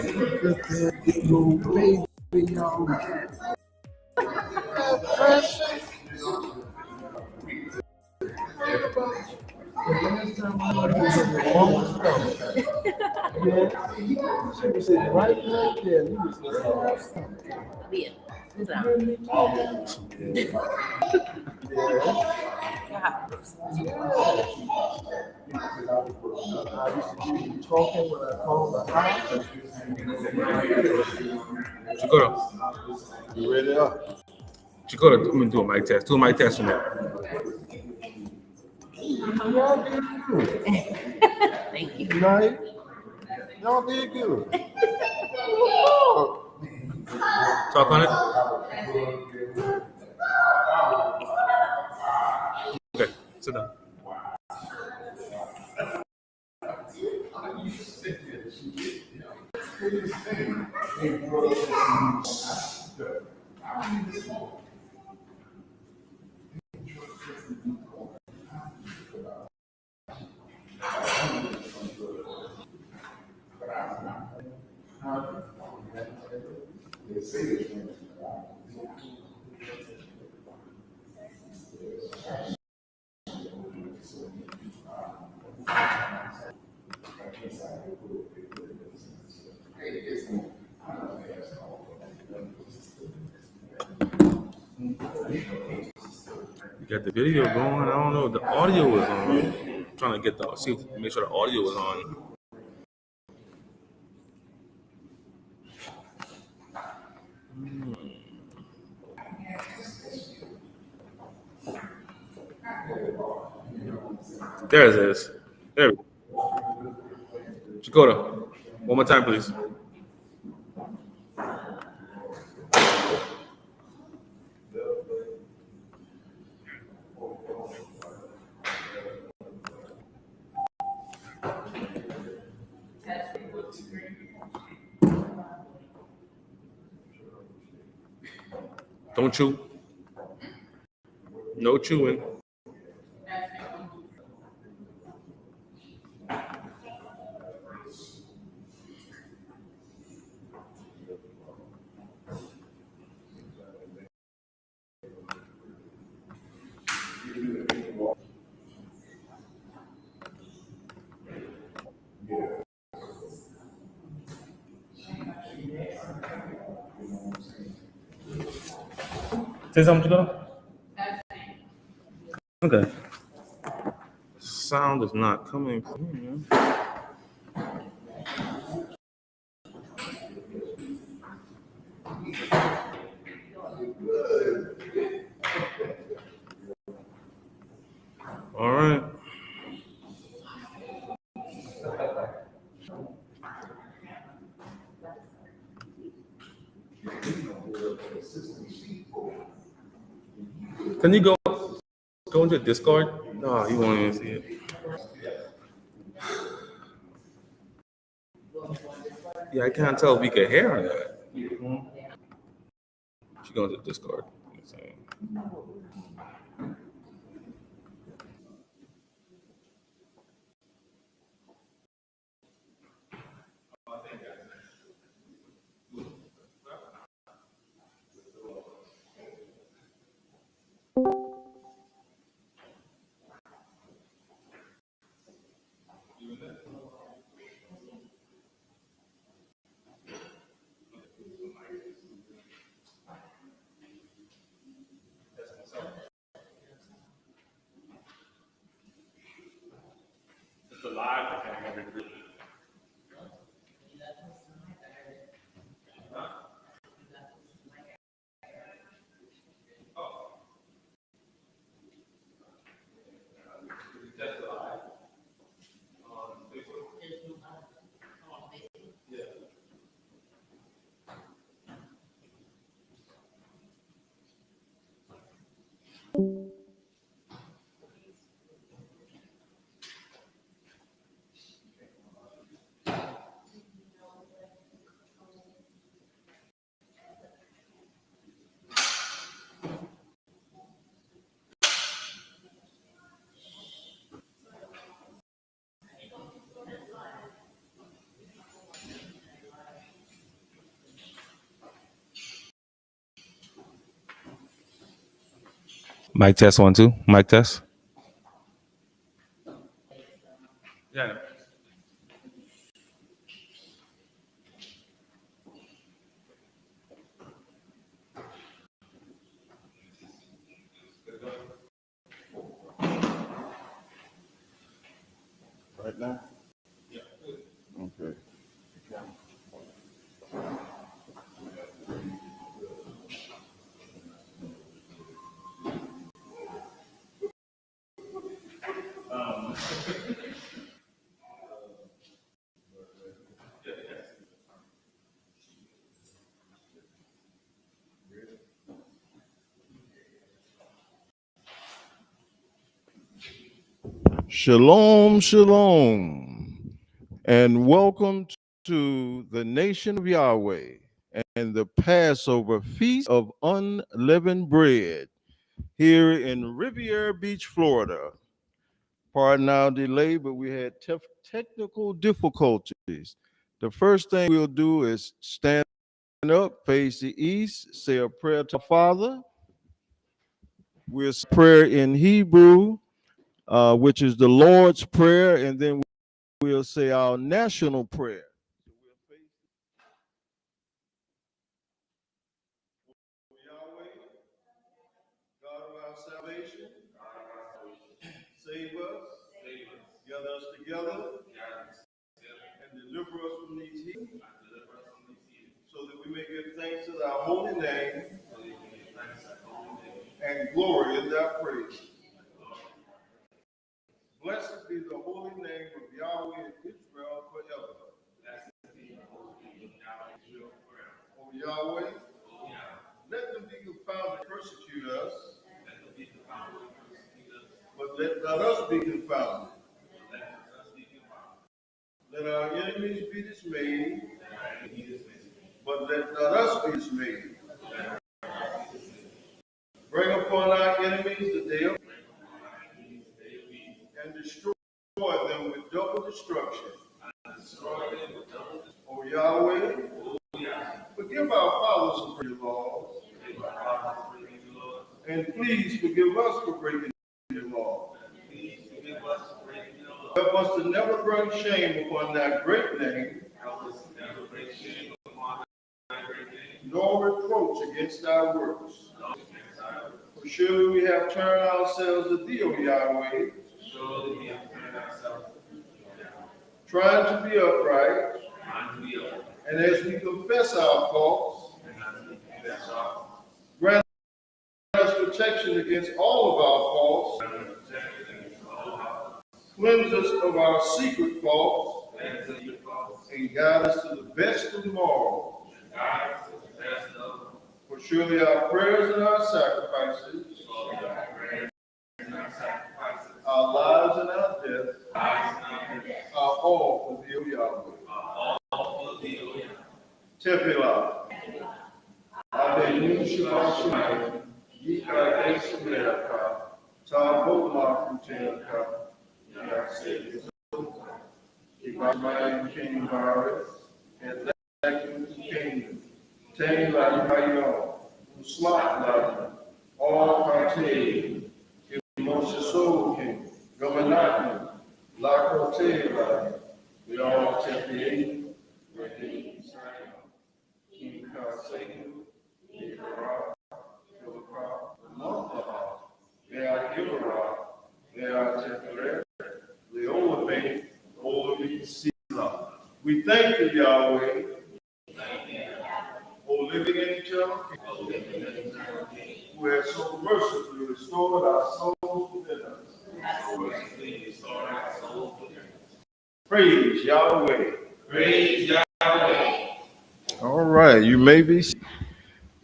Little baby on pressure. The last time I heard you was in the wrong stuff. Yeah, she was sitting right there. You was in the wrong stuff. Yeah. Really talking. Yeah. I used to hear you talking when I called the house. Chikora, You ready up? Chikora, I'm gonna do a mic test. Do a mic test for me. Y'all did good. Thank you. Right? Y'all did good. Talk on it. Okay, sit down. You got the video going. I don't know if the audio is on. I'm trying to get make sure the audio is on. There it is. There we go. Dakota, one more time, please. Don't chew. No chewing. Say something, Dakota. Okay. Sound is not coming from here. All right. Can you go into Discord? No, you won't even see it. Yeah, I can't tell if we can hear or not. She goes to Discord. Mic test 1 2. Mic test. Yeah. Right now? Okay. Shalom, shalom, and welcome to the nation of Yahweh and the Passover Feast of Unleavened Bread here in Riviera Beach, Florida. Pardon our delay, but we had technical difficulties. The first thing we'll do is stand up, face the east, say a prayer to our Father. We'll say prayer in Hebrew, which is the Lord's Prayer, and then we'll say our national prayer. Yahweh, God of our salvation, save us, gather us together, and deliver us from these heathens, so that we may give thanks to thy holy name and glory in thy praise. Blessed be the holy name of Yahweh and Israel forever. O Yahweh, let them be confounded and persecute us, but let not us be confounded. Let our enemies be dismayed, but let not us be dismayed. Bring upon our enemies the day of and destroy them with double destruction. O Yahweh, forgive our fathers for your laws, and please forgive us for breaking your law. Help us to never bring shame upon that great name, nor reproach against our works. For surely we have turned ourselves to thee, O Yahweh, trying to be upright, and as we confess our faults, grant us protection against all of our faults, cleanse us of our secret faults, and guide us to the best of morals. For surely our prayers and our sacrifices, our lives and our death, are all for thee, O Yahweh. Tefillah. Aleinu Shabbat Shalom. Yikar Esmeraka. Tavo Makutenka. Yaseh. Ibamayim King Baris. And Lakin King. Tane Lahayon. Uslat Lahayon. All Kate. Moshe Soul King. Governor. Lakote Lahayon. We all Tefi. King Kaseinu. Yikara. Philippa. Montaha. They are Gibera. They are Teferer. Leolame. Olame Sila. We thank you, Yahweh, O living and eternal King, who has so mercifully restored our souls within us. Praise Yahweh. Praise Yahweh. All right, you may be.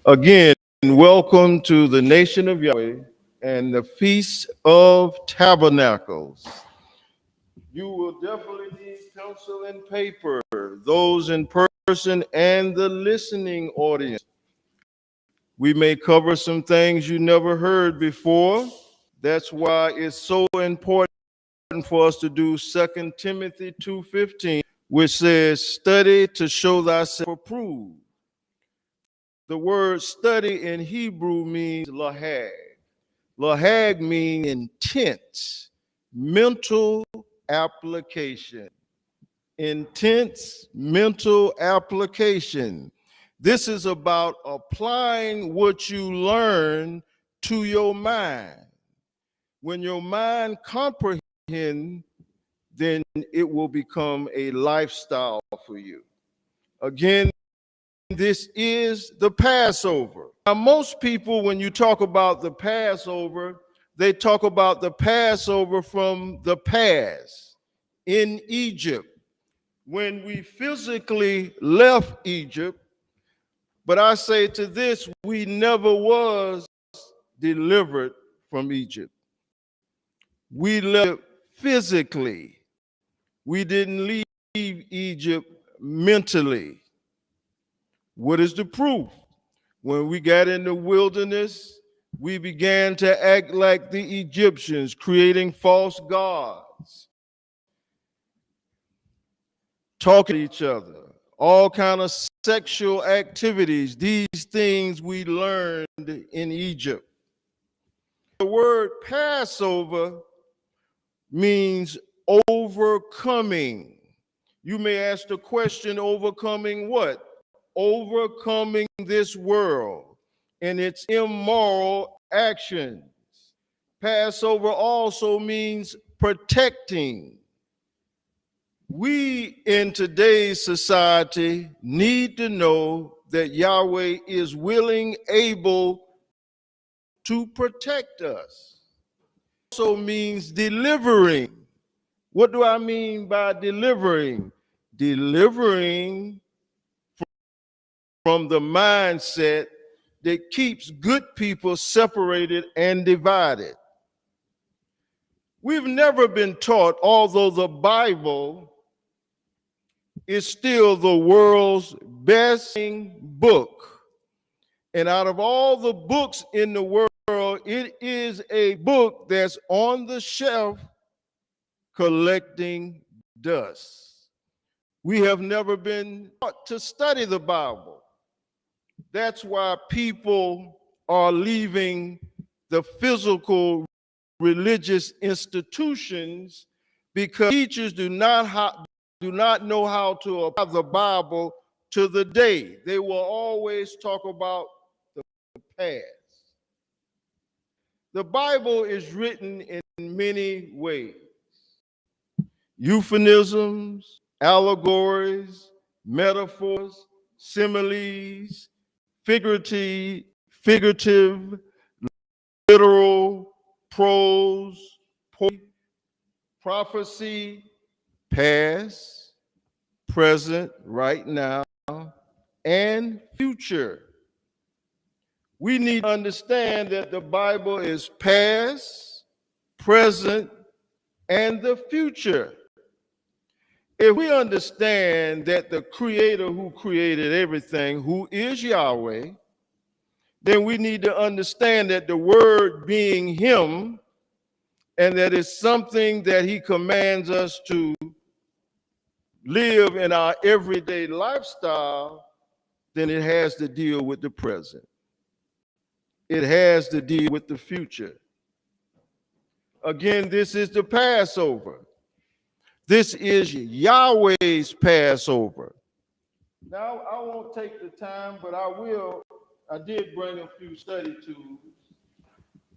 Again, welcome to the nation of Yahweh and the Feast of Tabernacles. You will definitely need pencil and paper, those in person and the listening audience. We may cover some things you never heard before. That's why it's so important for us to do 2 Timothy 2:15, which says, study to show thyself approved. The word study in Hebrew means lahag. Lahag means intense mental application. Intense mental application. This is about applying what you learn to your mind. When your mind comprehends, then it will become a lifestyle for you. Again, this is the Passover. Now, most people, when you talk about the Passover, they talk about the Passover from the past in Egypt, when we physically left Egypt. But I say to this, we never was delivered from Egypt. We left physically. We didn't leave Egypt mentally. What is the proof? When we got in the wilderness, we began to act like the Egyptians, creating false gods, talking to each other, all kind of sexual activities. These things we learned in Egypt. The word Passover means overcoming. You may ask the question, overcoming what? Overcoming this world and its immoral actions. Passover also means protecting. We in today's society need to know that Yahweh is willing, able to protect us. It also means delivering. What do I mean by delivering? Delivering from the mindset that keeps good people separated and divided. We've never been taught, although the Bible is still the world's best book, and out of all the books in the world, it is a book that's on the shelf collecting dust. We have never been taught to study the Bible. That's why people are leaving the physical religious institutions, because teachers do not know how to apply the Bible to the day. They will always talk about the past. The Bible is written in many ways. Euphemisms, allegories, metaphors, similes, figurative, literal, prose, poetry, prophecy, past, present, right now, and future. We need to understand that the Bible is past, present, and the future. If we understand that the Creator who created everything, who is Yahweh, then we need to understand that the Word being Him, and that it's something that He commands us to live in our everyday lifestyle, then it has to deal with the present. It has to deal with the future. Again, this is the Passover. This is Yahweh's Passover. Now, I won't take the time, but I will. I did bring a few study tools.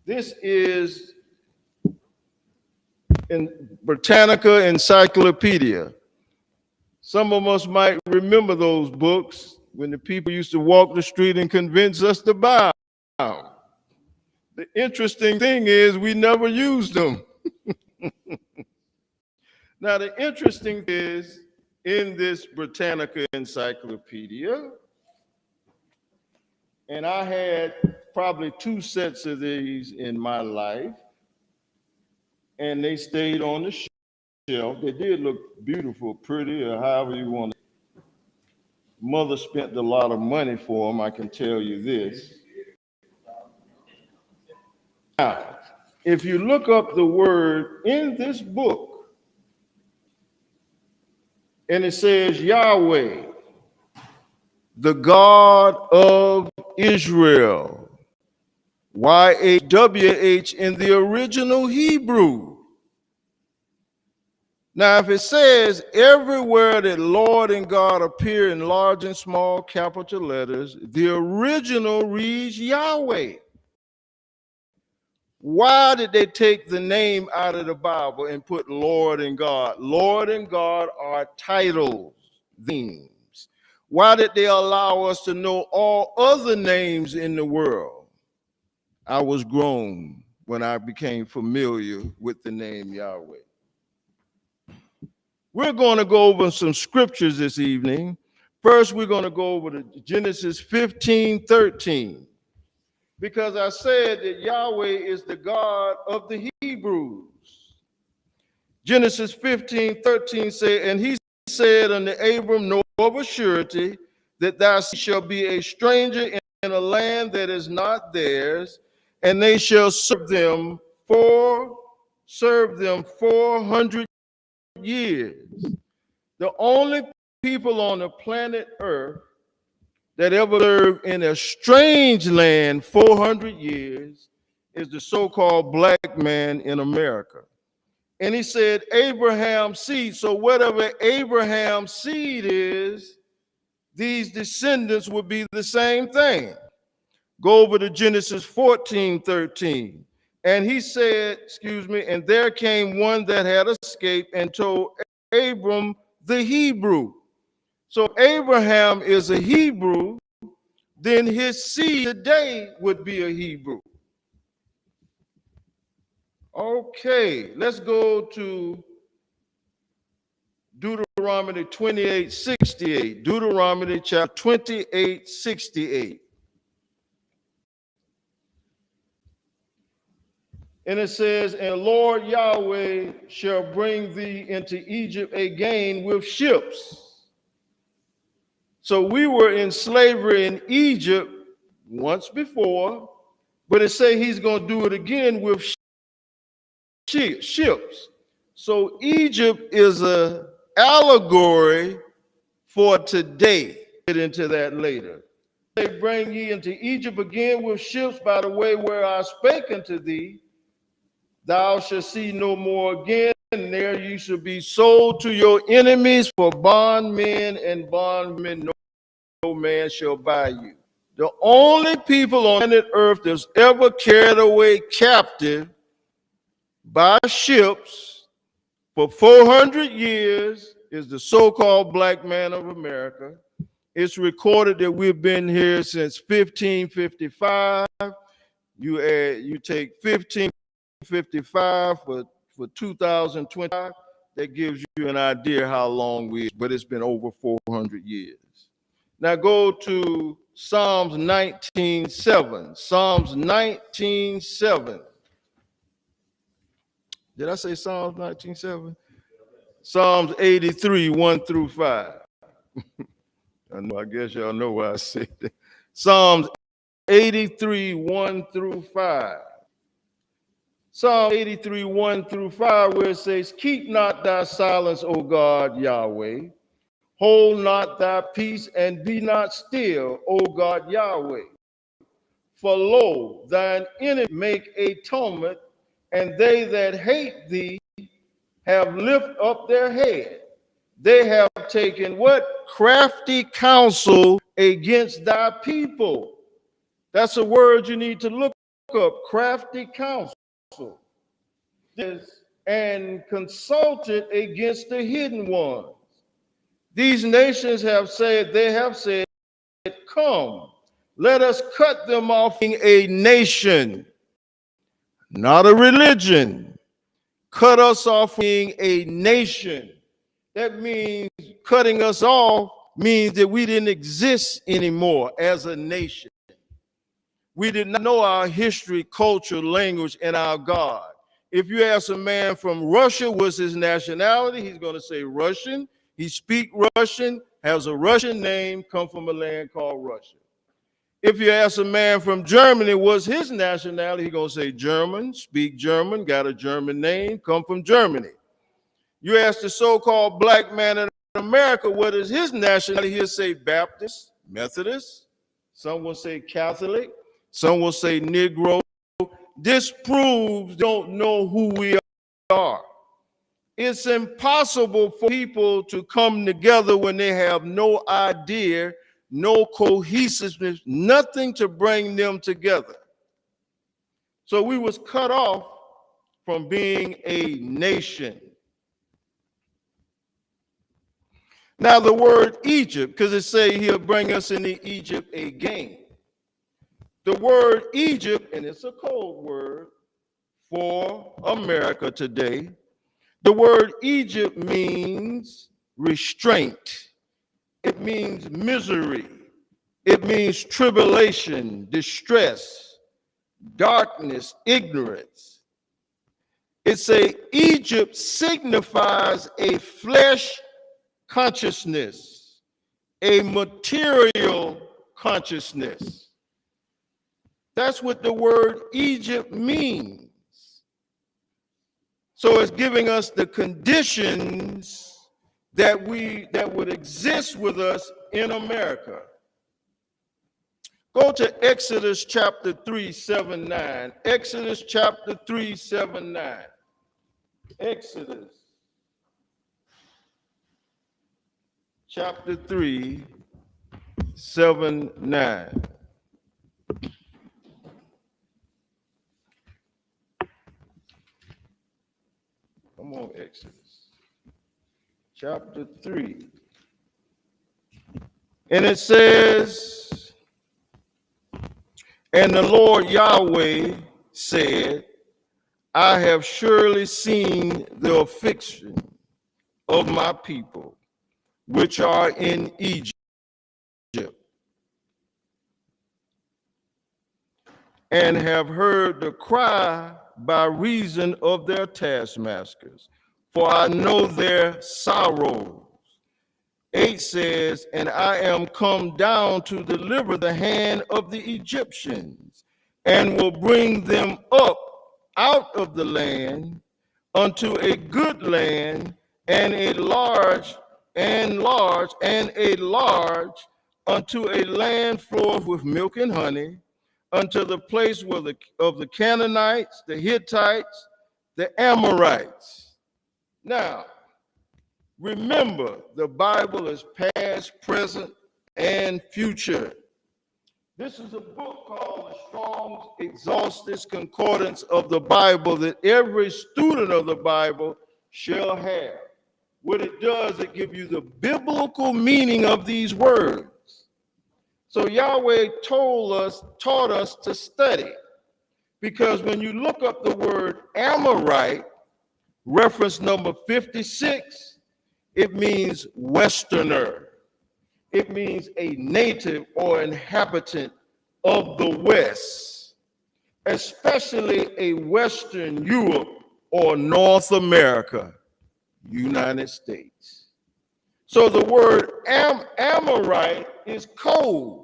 This is in Britannica Encyclopedia. Some of us might remember those books when the people used to walk the street and convince us to buy them. The interesting thing is we never used them. Now, the interesting is in this Britannica Encyclopedia, and I had probably 2 sets of these in my life, and they stayed on the shelf. They did look beautiful, pretty, or however you want it. Mother spent a lot of money for them, I can tell you this. Now, if you look up the word in this book, and it says Yahweh, the God of Israel. YHWH in the original Hebrew. Now, if it says everywhere that Lord and God appear in large and small capital letters, the original reads Yahweh. Why did they take the name out of the Bible and put Lord and God? Lord and God are titles, names. Why did they allow us to know all other names in the world? I was grown when I became familiar with the name Yahweh. We're going to go over some scriptures this evening. First, we're going to go over to Genesis 15:13. Because I said that Yahweh is the God of the Hebrews. Genesis 15:13 said, and he said unto Abram, know of a surety that thou shalt be a stranger in a land that is not theirs, and they shall serve them 400 years. The only people on the planet Earth that ever lived in a strange land 400 years is the so-called black man in America. And he said, Abraham's seed. So whatever Abraham's seed is, these descendants would be the same thing. Go over to Genesis 14:13. And he said, and there came one that had escaped and told Abram the Hebrew. So Abraham is a Hebrew, then his seed today would be a Hebrew. Okay, let's go to Deuteronomy 28:68. Deuteronomy chapter 28:68. And it says, and the Lord Yahweh shall bring thee into Egypt again with ships. So we were in slavery in Egypt once before, but it say he's going to do it again with ships. So Egypt is an allegory for today. Get into that later. They bring ye into Egypt again with ships by the way where I spake unto thee. Thou shalt see no more again, and there you shall be sold to your enemies for bondmen and bondwomen. No man shall buy you. The only people on planet Earth that's ever carried away captive by ships for 400 years is the so-called black man of America. It's recorded that we've been here since 1555. You take 1555 for 2025, that gives you an idea how long but it's been over 400 years. Now go to Psalms 19:7. Psalms 19:7. Did I say Psalms 19:7? Psalms 83, 1 through 5. I guess y'all know why I said that. Psalms 83, 1 through 5. Psalm 83, 1 through 5, where it says, keep not thy silence, O God, Yahweh. Hold not thy peace and be not still, O God, Yahweh. For lo, thine enemy make atonement, and they that hate thee have lifted up their head. They have taken what? Crafty counsel against thy people. That's a word you need to look up, crafty counsel. And consulted against the hidden ones. These nations have said, come, let us cut them off being a nation, not a religion. Cut us off being a nation. That means cutting us off means that we didn't exist anymore as a nation. We did not know our history, culture, language, and our God. If you ask a man from Russia what's his nationality, he's going to say Russian. He speaks Russian, has a Russian name, come from a land called Russia. If you ask a man from Germany what's his nationality, he's going to say German, speak German, got a German name, come from Germany. You ask the so-called black man in America what is his nationality, he'll say Baptist, Methodist, some will say Catholic, some will say Negro, This proves they don't know who we are. It's impossible for people to come together when they have no idea, no cohesiveness, nothing to bring them together. So we was cut off from being a nation. Now the word Egypt, because it say he'll bring us into Egypt again. The word Egypt, and it's a code word for America today. The word Egypt means restraint. It means misery. It means tribulation, distress, darkness, ignorance. It's Egypt signifies a flesh consciousness, a material consciousness. That's what the word Egypt means. So it's giving us the conditions that would exist with us in America. Go to Exodus chapter 3, 7, 9. Exodus chapter 3, 7, 9. Exodus chapter 3, 7, 9. Come on, Exodus chapter 3. And it says, and the Lord Yahweh said, I have surely seen the affliction of my people, which are in Egypt, and have heard the cry by reason of their taskmasters, for I know their sorrows. 8 says, and I am come down to deliver the hand of the Egyptians, and will bring them up out of the land unto a good land, and a large unto a land floweth with milk and honey, unto the place where of the Canaanites, the Hittites, the Amorites. Now, remember, the Bible is past, present, and future. This is a book called the Strong's Exhaustive Concordance of the Bible that every student of the Bible shall have. What it does, it gives you the biblical meaning of these words. So Yahweh taught us to study, because when you look up the word Amorite, reference number 56, it means Westerner. It means a native or inhabitant of the West, especially a Western Europe or North America, United States. So the word Amorite is code,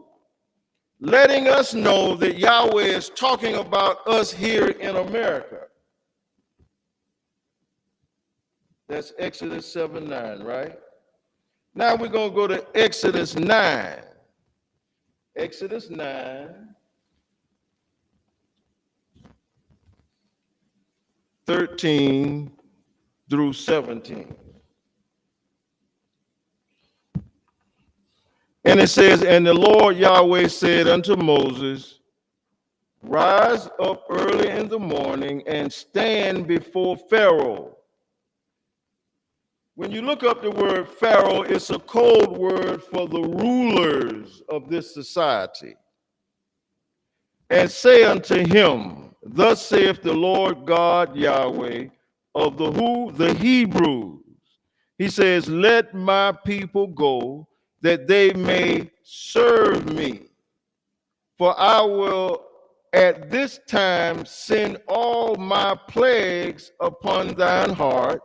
letting us know that Yahweh is talking about us here in America. That's Exodus 7:9, right? Now we're going to go to Exodus 9. Exodus 9, 13 through 17. And it says, and the Lord Yahweh said unto Moses, rise up early in the morning and stand before Pharaoh. When you look up the word Pharaoh, it's a code word for the rulers of this society. And say unto him, thus saith the Lord God Yahweh of the who? The Hebrews. He says, let my people go, that they may serve me. For I will at this time send all my plagues upon thine heart,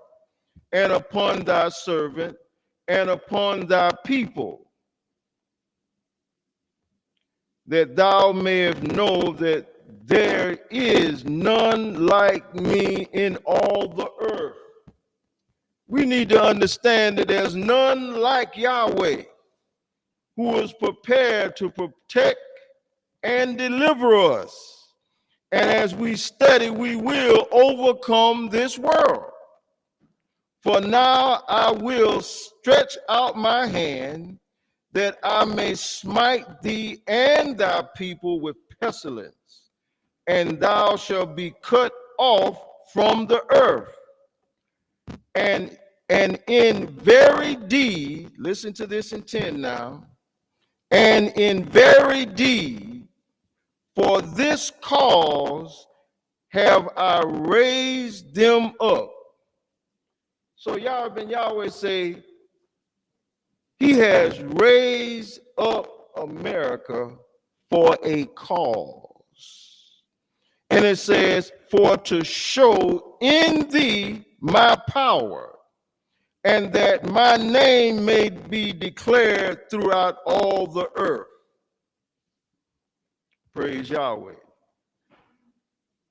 and upon thy servant, and upon thy people, that thou mayest know that there is none like me in all the earth. We need to understand that there's none like Yahweh, who is prepared to protect and deliver us, And as we study, we will overcome this world. For now I will stretch out my hand that I may smite thee and thy people with pestilence, and thou shalt be cut off from the earth. And in very deed, listen to this in 10 now, and in very deed, for this cause have I raised them up. So Yahweh say, he has raised up America for a cause. And it says, for to show in thee my power, and that my name may be declared throughout all the earth. Praise Yahweh.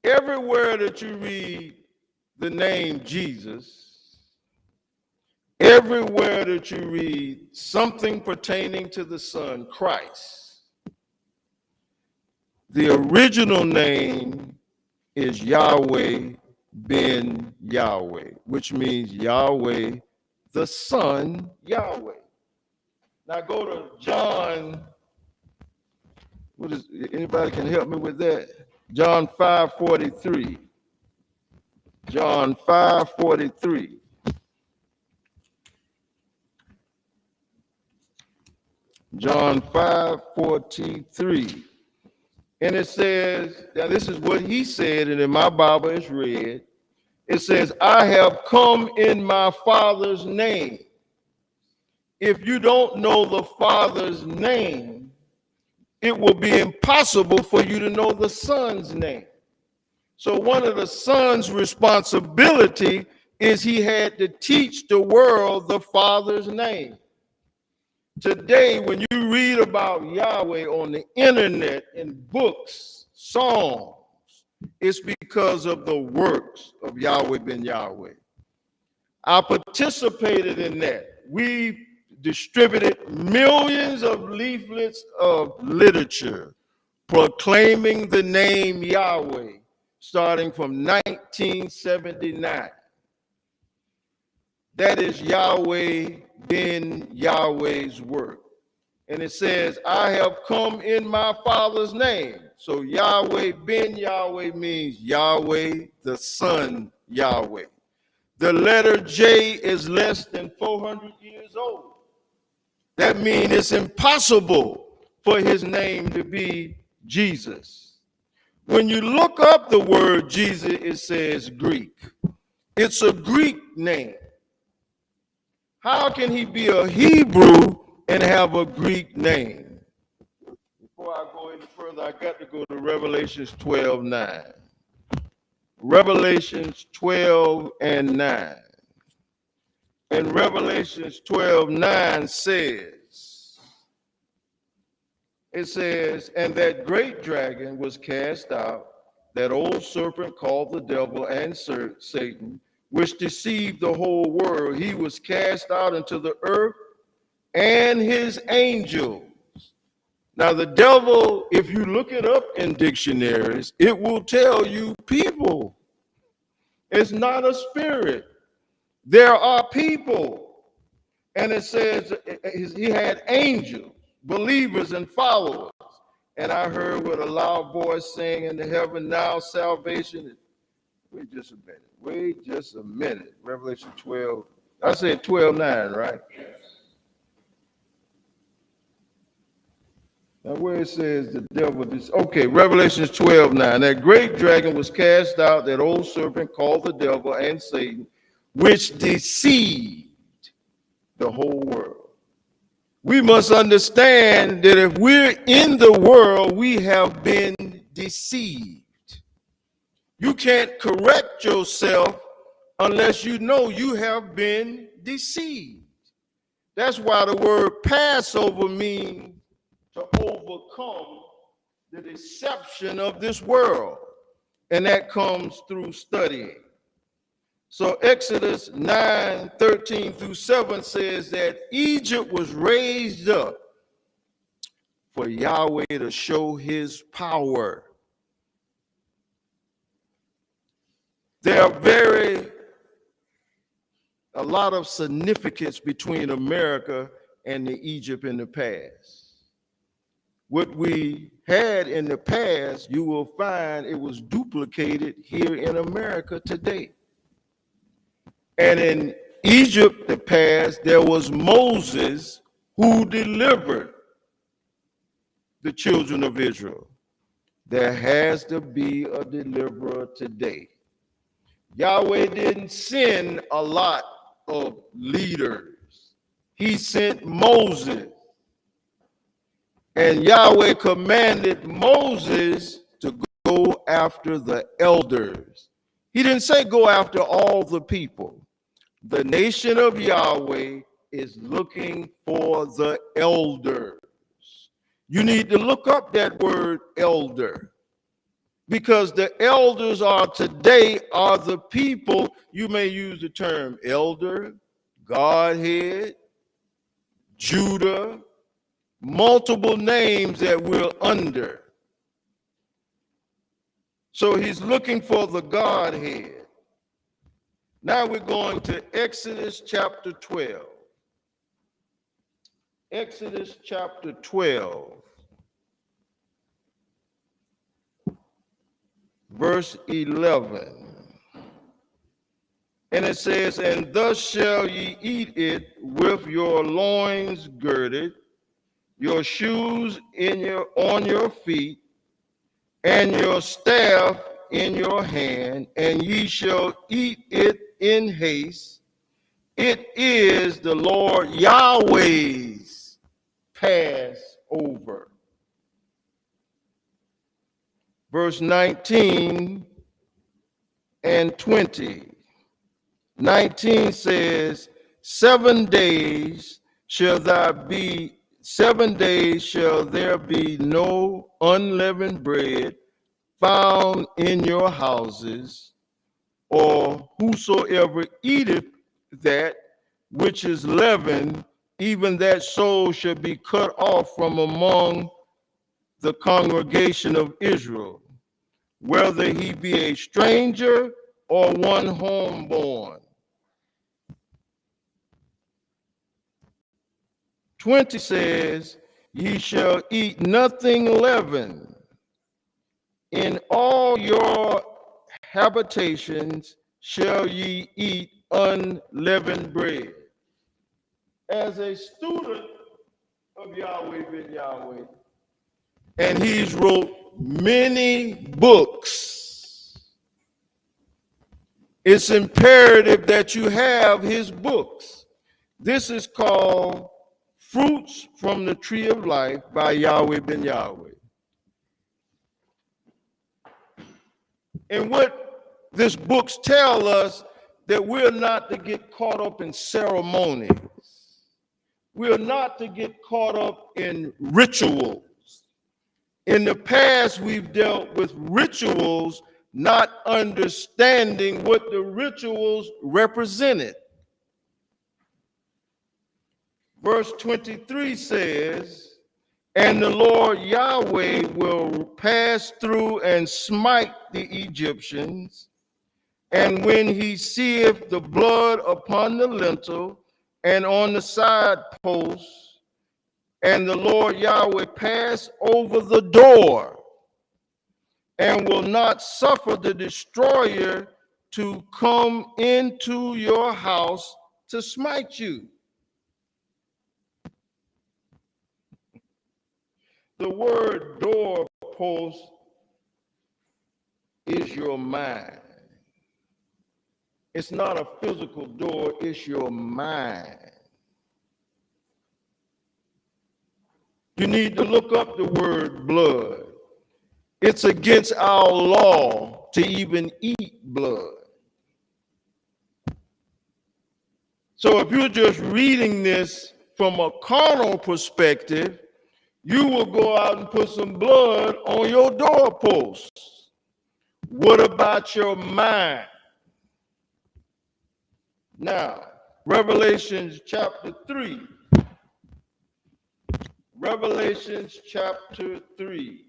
Everywhere that you read the name Jesus, everywhere that you read something pertaining to the Son, Christ, the original name is Yahweh ben Yahweh, which means Yahweh, the Son, Yahweh. Now go to John, anybody can help me with that? John 5:43. John 5:43. John 5:43. And it says, now this is what he said, and in my Bible it's read. It says, I have come in my Father's name. If you don't know the Father's name, it will be impossible for you to know the Son's name. So one of the Son's responsibility is he had to teach the world the Father's name. Today, when you read about Yahweh on the internet, in books, songs, it's because of the works of Yahweh ben Yahweh. I participated in that. We distributed millions of leaflets of literature proclaiming the name Yahweh, starting from 1979. That is Yahweh ben Yahweh's work. And it says, I have come in my Father's name. So Yahweh ben Yahweh means Yahweh, the Son, Yahweh. The letter J is less than 400 years old. That means it's impossible for his name to be Jesus. When you look up the word Jesus, it says Greek. It's a Greek name. How can he be a Hebrew and have a Greek name? Before I go any further, I got to go to Revelations 12:9. Revelations 12:9. And Revelations 12:9 says, it says, and that great dragon was cast out, that old serpent called the devil and Satan, which deceived the whole world. He was cast out into the earth, and his angels. Now the devil, if you look it up in dictionaries, it will tell you people. It's not a spirit. There are people. And it says he had angels, believers and followers. And I heard with a loud voice saying in the heaven, now salvation is, wait just a minute. Revelation 12, I said 12:9, right? Now where it says the devil, okay, Revelation 12:9. That great dragon was cast out, that old serpent called the devil and Satan, which deceived the whole world. We must understand that if we're in the world, we have been deceived. You can't correct yourself unless you know you have been deceived. That's why the word Passover means to overcome the deception of this world. And that comes through studying. So Exodus 9:13-7 says that Egypt was raised up for Yahweh to show his power. There are a lot of significance between America and the Egypt in the past. What we had in the past, you will find it was duplicated here in America today. And in Egypt, the past, there was Moses who delivered the children of Israel. There has to be a deliverer today. Yahweh didn't send a lot of leaders. He sent Moses. And Yahweh commanded Moses to go after the elders. He didn't say go after all the people. The nation of Yahweh is looking for the elders. You need to look up that word elder, because the elders are today are the people. You may use the term elder, Godhead, Judah, multiple names that we're under. So he's looking for the Godhead. Now we're going to Exodus chapter 12. Exodus chapter 12, verse 11. And it says, and thus shall ye eat it with your loins girded, your shoes on your feet, and your staff in your hand, and ye shall eat it in haste. It is the Lord Yahweh's Passover. Verse 19 and 20. 19 says, 7 days shall there be no unleavened bread found in your houses, or whosoever eateth that which is leavened, even that soul shall be cut off from among the congregation of Israel, whether he be a stranger or one homeborn. 20 says, ye shall eat nothing leavened. In all your habitations shall ye eat unleavened bread. As a student of Yahweh ben Yahweh, and he's wrote many books, it's imperative that you have his books. This is called Fruits from the Tree of Life by Yahweh ben Yahweh. And what this books tell us, that we're not to get caught up in ceremonies. We're not to get caught up in rituals. In the past, we've dealt with rituals, not understanding what the rituals represented. Verse 23 says, and the Lord Yahweh will pass through and smite the Egyptians, and when he seeth the blood upon the lintel and on the side posts, and the Lord Yahweh pass over the door, and will not suffer the destroyer to come into your house to smite you. The word doorpost is your mind. It's not a physical door, it's your mind. You need to look up the word blood. It's against our law to even eat blood. So if you're just reading this from a carnal perspective, you will go out and put some blood on your doorposts. What about your mind? Now, Revelation chapter 3. Revelation chapter 3.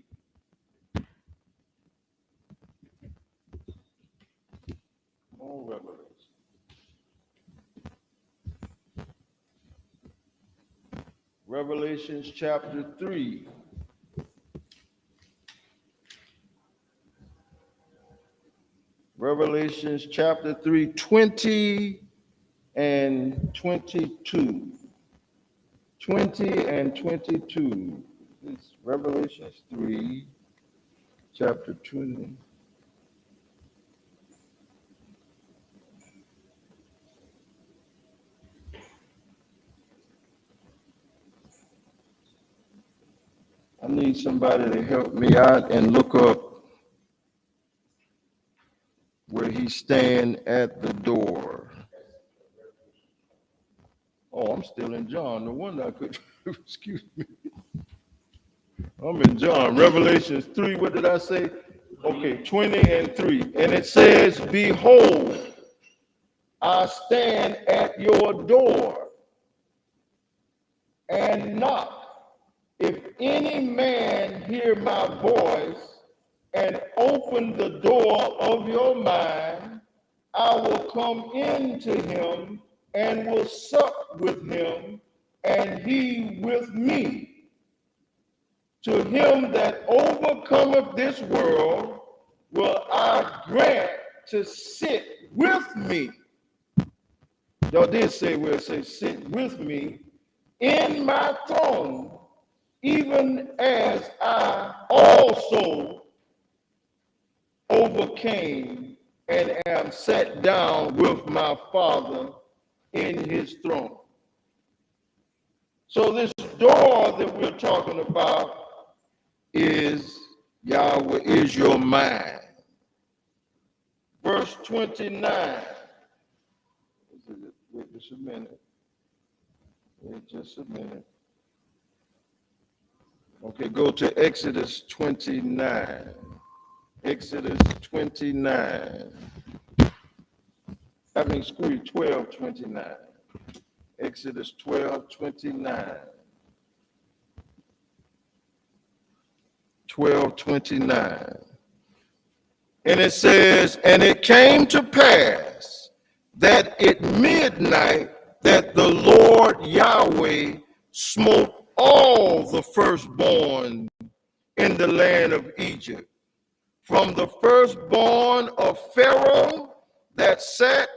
on Revelation. Revelations chapter 3. Revelations chapter 3, 20 and 22. 20 and 22. It's Revelations 3, chapter 20. I need somebody to help me out and look up where he's standing at the door. Oh, I'm still in John. No wonder I could, excuse me. I'm in John, Revelations 3. What did I say? Okay, 20 and 3. And it says, behold, I stand at your door and knock. If any man hear my voice and open the door of your mind, I will come into him and will sup with him, and he with me. To him that overcometh this world will I grant to sit with me. Y'all did say where it says sit with me in my throne, even as I also overcame and am sat down with my Father in his throne. So this door that we're talking about is Yahweh is your mind. Verse 29. Wait just a minute. Wait just a minute. Okay, go to Exodus 29. Exodus 29. I mean, 12:29. Exodus 12:29. 12:29. And it says, and it came to pass that at midnight that the Lord Yahweh smote all the firstborn in the land of Egypt, from the firstborn of Pharaoh that sat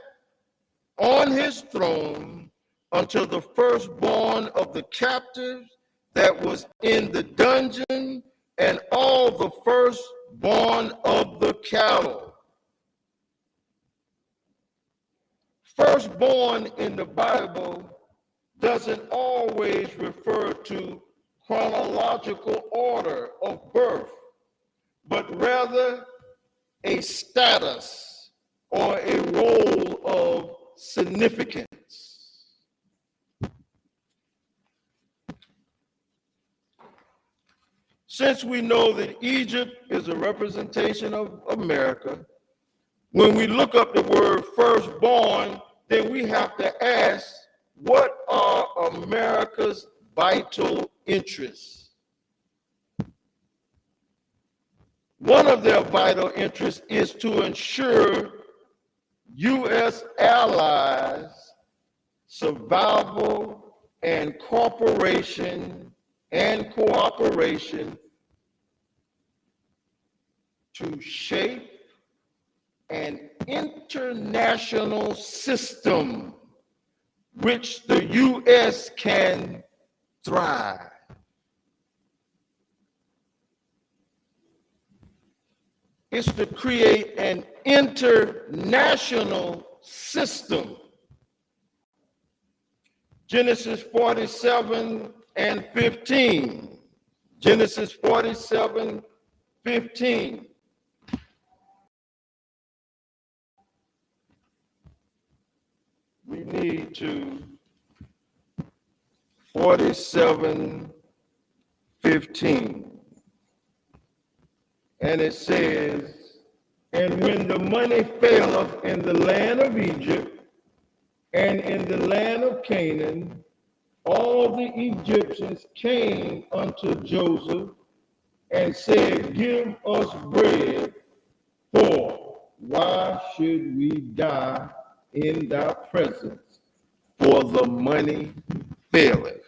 on his throne until the firstborn of the captives that was in the dungeon, and all the firstborn of the cattle. Firstborn in the Bible doesn't always refer to chronological order of birth, but rather a status or a role of significance. Since we know that Egypt is a representation of America, when we look up the word firstborn, then we have to ask, what are America's vital interests? One of their vital interests is to ensure U.S. allies' survival and cooperation to shape an international system which the U.S. can thrive. It's to create an international system. Genesis 47 and 15. Genesis 47, 15. We need to 47, 15. And it says, and when the money faileth in the land of Egypt and in the land of Canaan, all the Egyptians came unto Joseph and said, give us bread, for why should we die in thy presence? For the money faileth.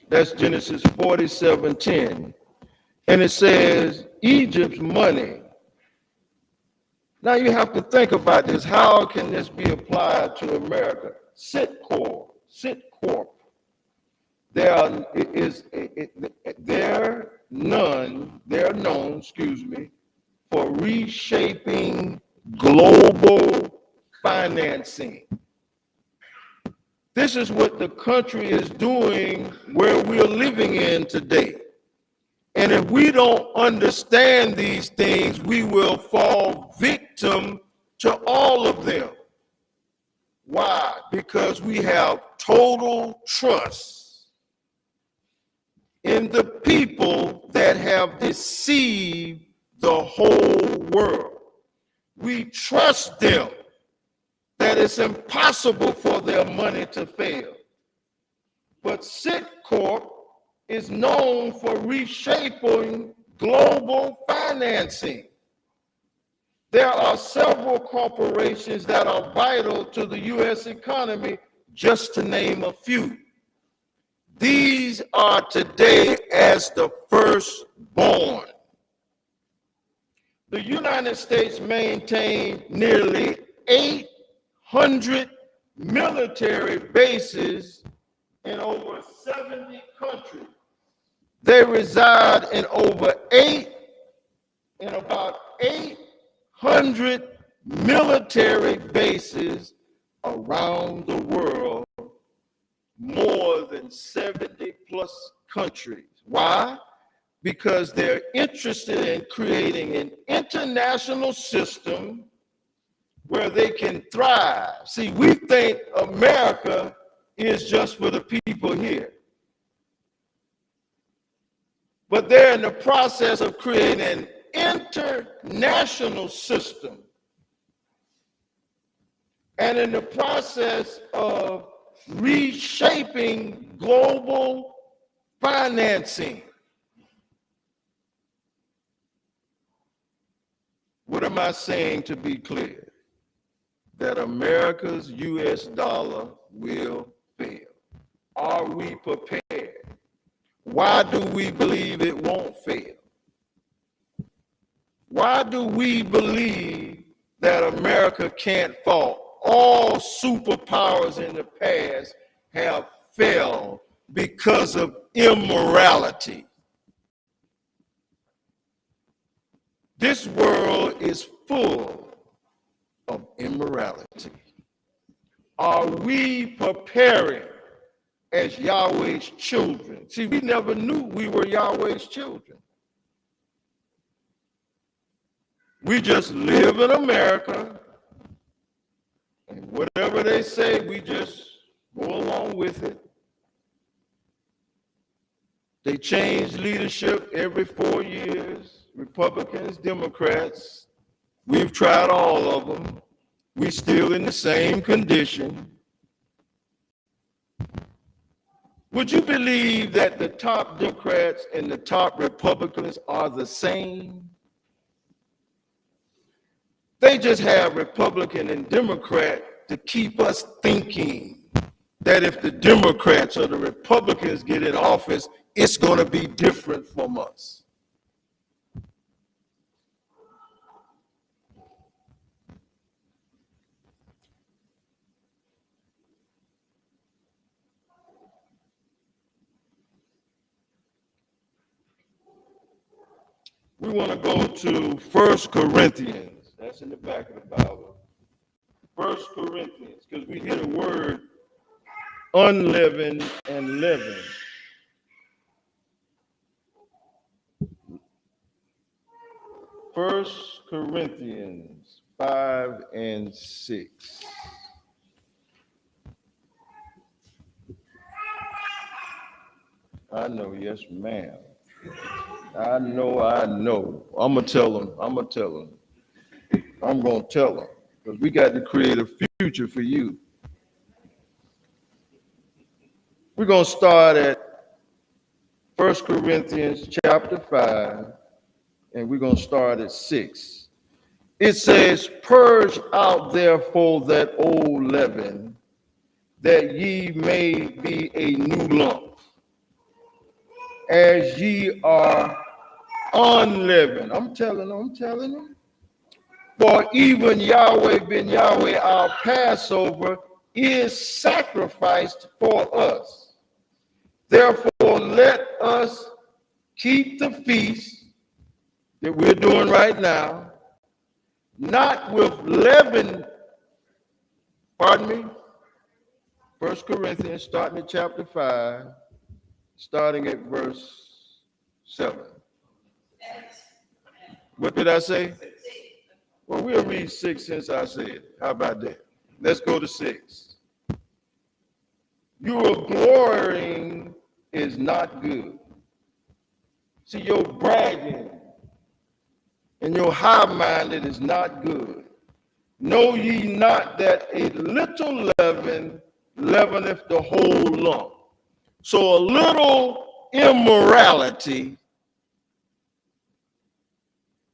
That's Genesis 47:10. And it says, Egypt's money. Now you have to think about this. How can this be applied to America? Sitcorp. They're known, for reshaping global financing. This is what the country is doing where we're living in today. And if we don't understand these things, we will fall victim to all of them. Why? Because we have total trust in the people that have deceived the whole world. We trust them that it's impossible for their money to fail. But Sitcorp is known for reshaping global financing. There are several corporations that are vital to the U.S. economy, just to name a few. These are today as the firstborn. The United States maintains nearly 800 military bases in over 70 countries. They reside in about 800 military bases around the world, more than 70 plus countries. Why? Because they're interested in creating an international system where they can thrive. See, we think America is just for the people here. But they're in the process of creating an international system and in the process of reshaping global financing. What am I saying to be clear? That America's US dollar will fail. Are we prepared? Why do we believe it won't fail? Why do we believe that America can't fall? All superpowers in the past have failed because of immorality. This world is full of immorality. Are we preparing as Yahweh's children? See, we never knew we were Yahweh's children. We just live in America, and whatever they say, we just go along with it. They change leadership every 4 years, Republicans, Democrats. We've tried all of them. We're still in the same condition. Would you believe that the top Democrats and the top Republicans are the same? They just have Republican and Democrat to keep us thinking that if the Democrats or the Republicans get in office, it's going to be different from us. We want to go to 1 Corinthians. That's in the back of the Bible. 1 Corinthians, because we hear the word unleavened and leavened. First Corinthians 5 and 6. I know, yes, ma'am. I know. I'm going to tell them. I'm going to tell them. Because we got to create a future for you. We're going to start at 1 Corinthians chapter 5, and we're going to start at 6. It says, "Purge out therefore that old leaven, that ye may be a new lump, as ye are unleavened." I'm telling them. "For even Yahweh ben Yahweh, our Passover, is sacrificed for us. Therefore, let us keep the feast that we're doing right now, not with leaven." Pardon me? 1 Corinthians, starting at chapter 5, starting at verse 7. What did I say? Well, we'll read 6 since I said. How about that? Let's go to 6. "Your glorying is not good." See, your bragging and your high-minded is not good. "Know ye not that a little leaven leaveneth the whole lump?" So a little immorality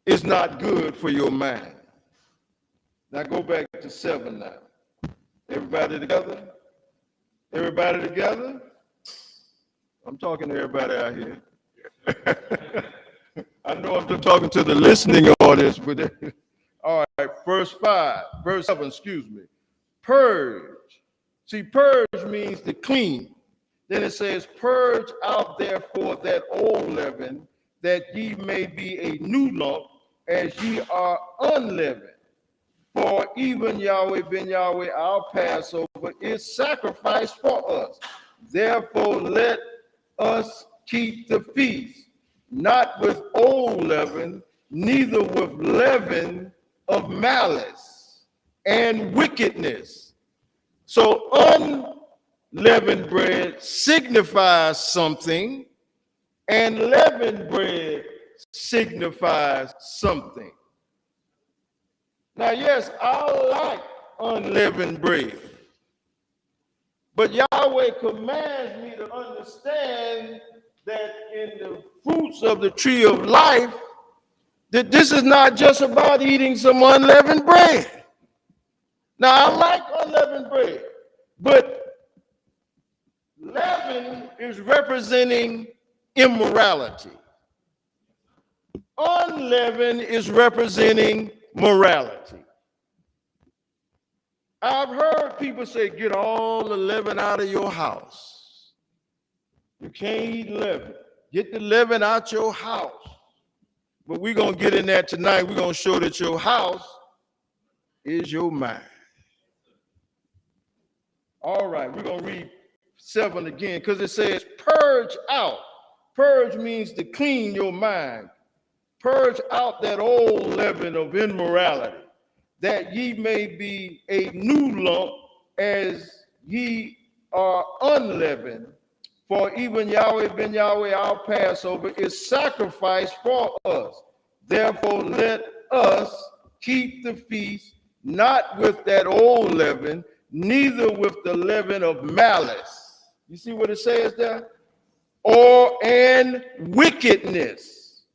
is not good for your mind. Now go back to 7 now. Everybody together? Everybody together? I'm talking to everybody out here. I know I'm talking to the listening audience, but all right, verse 7, excuse me. "Purge." See, purge means to clean. Then it says, "Purge out therefore that old leaven, that ye may be a new lump, as ye are unleavened. For even Yahweh ben Yahweh, our Passover, is sacrificed for us. Therefore, let us keep the feast, not with old leaven, neither with leaven of malice and wickedness." So unleavened bread signifies something, and leavened bread signifies something. Now, yes, I like unleavened bread, but Yahweh commands me to understand that in the fruits of the tree of life, that this is not just about eating some unleavened bread. Now, I like unleavened bread, but leaven is representing immorality. Unleavened is representing morality. I've heard people say, "Get all the leaven out of your house. You can't eat leaven. Get the leaven out your house." But we're going to get in there tonight. We're going to show that your house is your mind. All right, we're going to read 7 again, because it says, "Purge out." Purge means to clean your mind. "Purge out that old leaven of immorality, that ye may be a new lump, as ye are unleavened. For even Yahweh ben Yahweh, our Passover, is sacrificed for us. Therefore, let us keep the feast, not with that old leaven, neither with the leaven of malice." You see what it says there? And wickedness,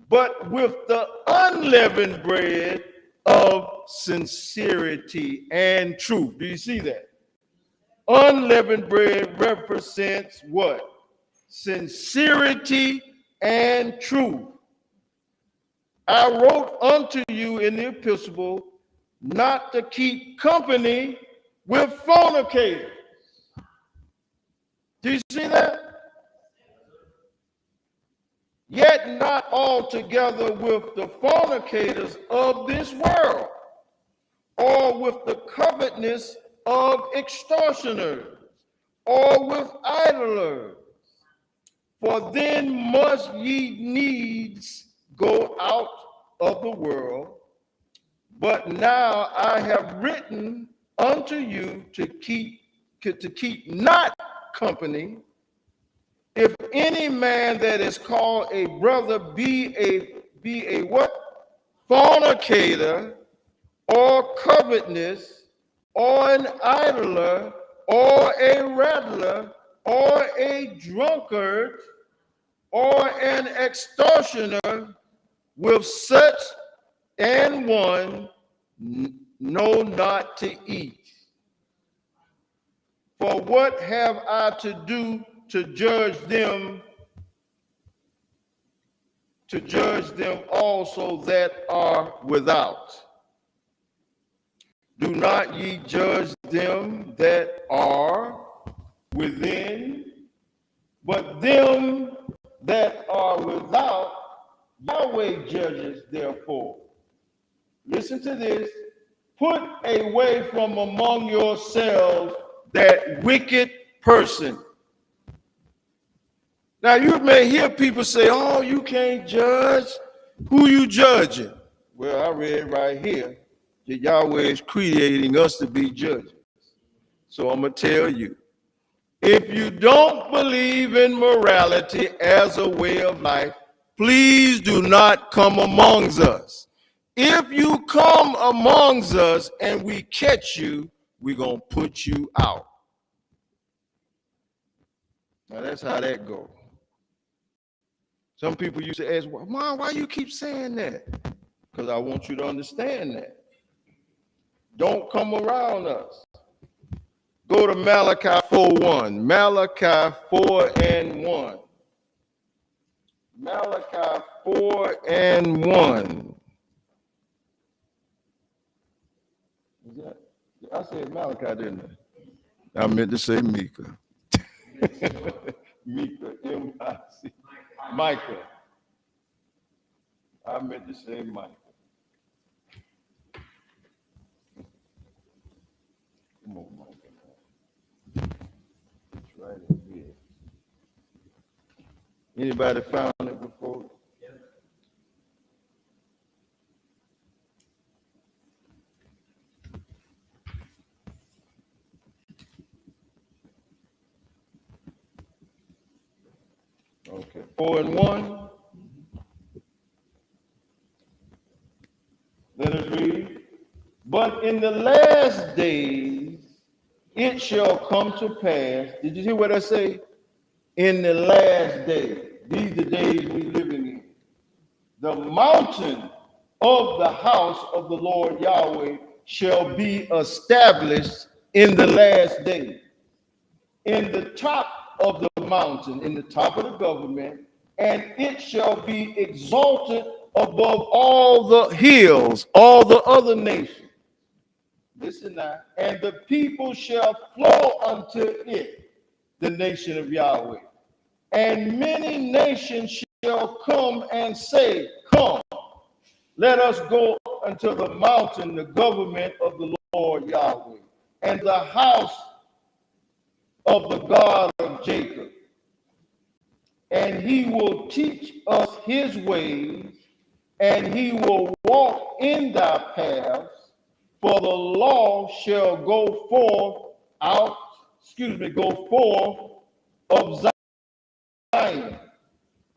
but with the unleavened bread of sincerity and truth. Do you see that? Unleavened bread represents what? Sincerity and truth. "I wrote unto you in the epistle not to keep company with fornicators." Do you see that? "Yet not altogether with the fornicators of this world, or with the covetousness of extortioners, or with idlers. For then must ye needs go out of the world. But now I have written unto you to keep not company, if any man that is called a brother be a what? Fornicator, or covetous, or an idler, or a rattler, or a drunkard, or an extortioner with such an one know not to eat. For what have I to do to judge them also that are without? Do not ye judge them that are within, but them that are without, Yahweh judges therefore. Listen to this. Put away from among yourselves that wicked person. Now you may hear people say, oh, you can't judge. Who you judging? Well, I read right here that Yahweh is creating us to be judges. So I'm going to tell you, if you don't believe in morality as a way of life, please do not come amongst us. If you come amongst us and we catch you, we're going to put you out. Now that's how that goes. Some people used to ask, well, Mom, why you keep saying that? Because I want you to understand that. Don't come around us. Go to Malachi 4:1. Malachi 4:1. Malachi 4:1. I said Malachi, didn't I? I meant to say Micah. Micah, M-I-C. Micah. I meant to say Micah. Come on, Micah. It's right in here. Anybody found it before? Okay, 4:1. Let us read. But in the last days it shall come to pass. Did you hear what I say? In the last days. These are the days we living in. The mountain of the house of the Lord Yahweh shall be established in the last days. In the top of the mountain, in the top of the government, and it shall be exalted above all the hills, all the other nations. Listen now. And the people shall flow unto it, the nation of Yahweh. And many nations shall come and say, come, let us go unto the mountain, the government of the Lord Yahweh, and the house of the God of Jacob. And he will teach us his ways, and he will walk in thy paths, for the law shall go forth of Zion,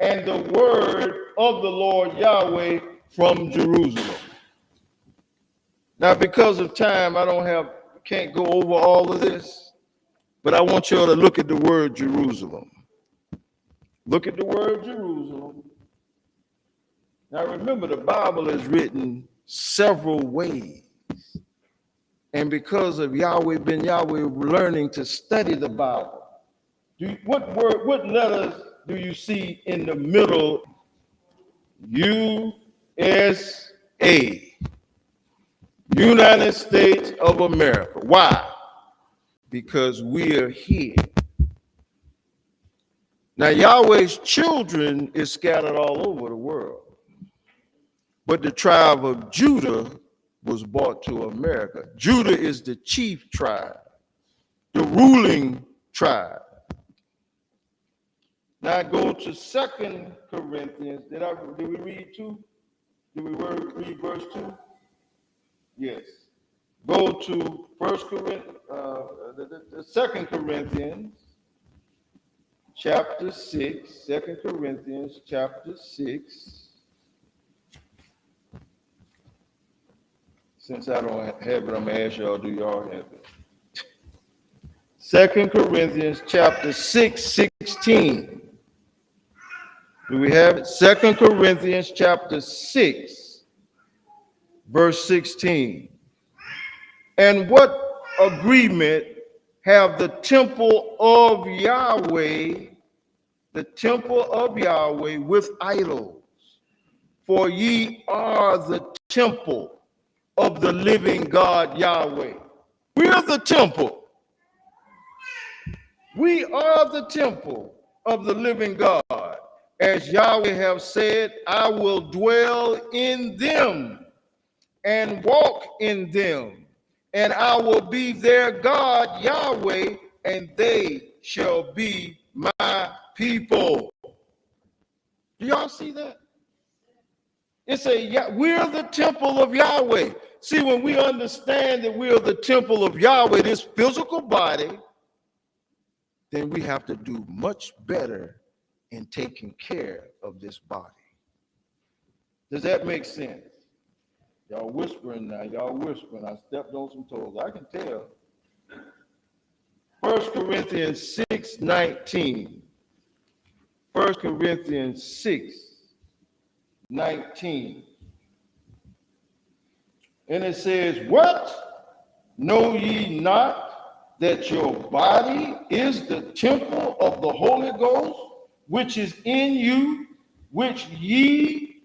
and the word of the Lord Yahweh from Jerusalem. Now, because of time, can't go over all of this, but I want y'all to look at the word Jerusalem. Look at the word Jerusalem. Now remember, the Bible is written several ways. And because of Yahweh ben Yahweh learning to study the Bible, what letters do you see in the middle? USA. United States of America. Why? Because we are here. Now, Yahweh's children is scattered all over the world. But the tribe of Judah was brought to America. Judah is the chief tribe, the ruling tribe. Now go to 2 Corinthians. Did we read 2? Did we read verse 2? Yes. Go to 2 Corinthians chapter 6. 2 Corinthians chapter 6. Since I don't have it, I'm going to ask y'all, do y'all have it? 2 Corinthians chapter 6, 16. Do we have it? 2 Corinthians chapter 6, verse 16. And what agreement have the temple of Yahweh, with idols? For ye are the temple of the living God Yahweh. We are the temple. We are the temple of the living God. As Yahweh have said, I will dwell in them and walk in them, and I will be their God, Yahweh, and they shall be my people. Do y'all see that? It's we're the temple of Yahweh. See, when we understand that we're the temple of Yahweh, this physical body, then we have to do much better in taking care of this body. Does that make sense? Y'all whispering now. Y'all whispering. I stepped on some toes. I can tell. 1 Corinthians 6:19. 1 Corinthians 6:19. And it says, what? Know ye not that your body is the temple of the Holy Ghost, which is in you, which ye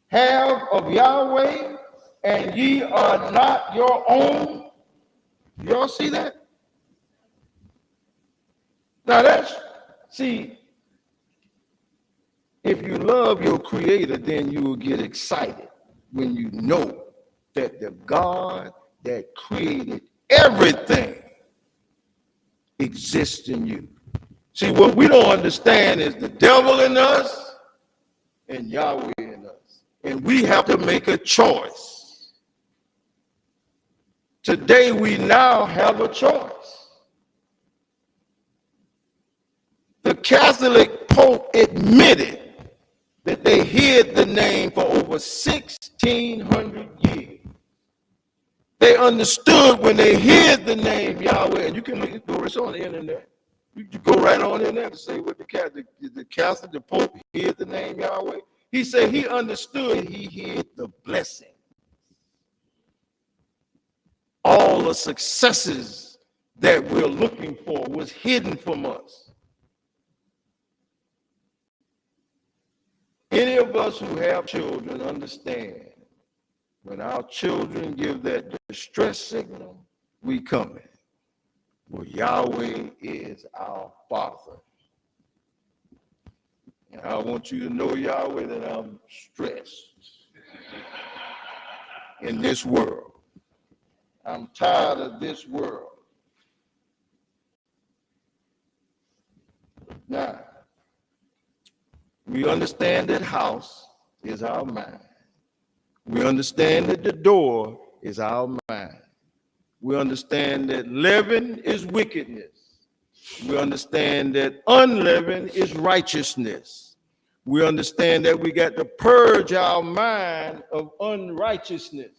have of Yahweh, and ye are not your own? Y'all see that? Now see, if you love your creator, then you will get excited when you know that the God that created everything exists in you. See, what we don't understand is the devil in us and Yahweh in us. And we have to make a choice. Today we now have a choice. The Catholic Pope admitted that they hid the name for over 1,600 years. They understood when they hid the name Yahweh, and you can go, it's on the internet. You can go right on in there to say what the Catholic, the Pope hid the name Yahweh. He said he understood he hid the blessing. All the successes that we're looking for was hidden from us. Any of us who have children understand when our children give that distress signal, we coming. Well, Yahweh is our Father. And I want you to know, Yahweh, that I'm stressed in this world. I'm tired of this world. Now, we understand that house is our mind. We understand that the door is our mind. We understand that leaven is wickedness. We understand that unleavened is righteousness. We understand that we got to purge our mind of unrighteousness.